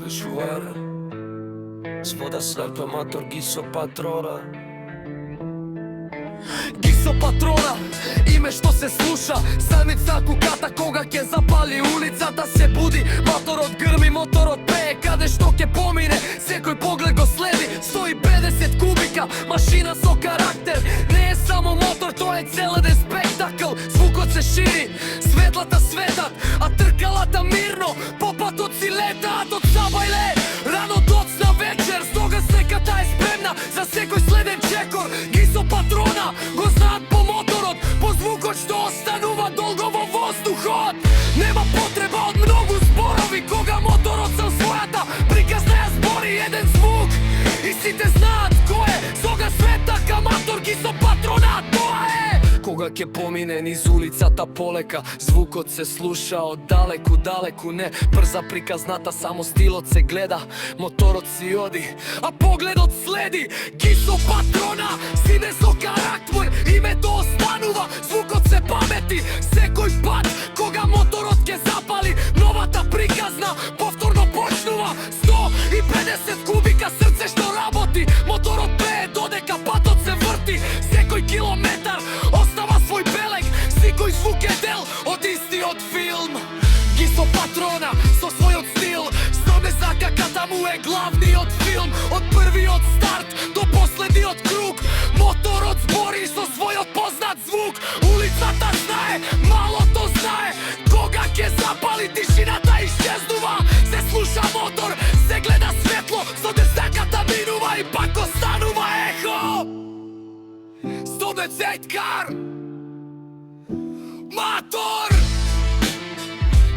Шуара Свода слепе матор Гисо Патрона. Гисо Патрона, име што се слуша. Станица куката кога ќе запали улицата. Се буди, моторот грми, моторот пее. Каде што ќе помине, секој поглед го следи. 150 кубика, машина со карактер. Не е само мотор, тој е целен спектакл. Звукот се шири, светлата светат, а тркалата мирно по патот си летаат од Сабајле. Рано доцна вечер, стога слеката е спремна за секој следен чекор. Гисо Патрона го знаат по моторот, по звукот што останува долго во воздухот. Нема потреба од многу зборови, кога моторот со својата приказна ја збори еден звук. И сите знаат кој е, стога светака мотор Гисо Патрона, тоа е. Кога ќе помине низ улицата полека, звукот се слуша од далеку, далеку, не брза приказната, само стилот се гледа. Моторот си оди, а погледот следи. Гисо Патрона, сине со карактер, името останува, звукот се памети. Секој пат, кога моторот ќе запали, новата приказна повторно почнува. 150 кубика срце што работи, моторот пее додека патот се врти. Секој километар остава свој белег, секој звук е дел од истиот филм. Гисо Патрона со својот стил, сноме закаката му е главниот филм. Од првиот старт до последниот круг, моторот збори со својот познат звук. Улицата знае, малото знае, кога ќе запали тишината исчезнува. Се слуша мотор, се гледа светло, со десаката минува и пак останува ехо. 110 кар мотор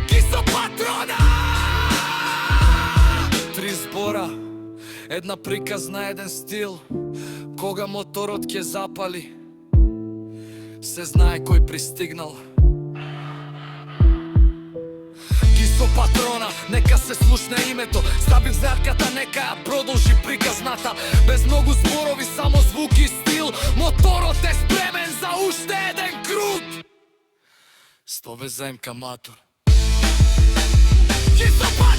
Гисо Патрона. 3 збора, една приказна, еден стил. Кога моторот ќе запали, се знае кој пристигнал. Гисо Патрона, нека се слушне името. Стави зарката, нека ја продолжи приказната. Без многу зборови, само звук и стил. Моторот е спремен за уште еден крут. 100 заемка мотор Гисо Патрона.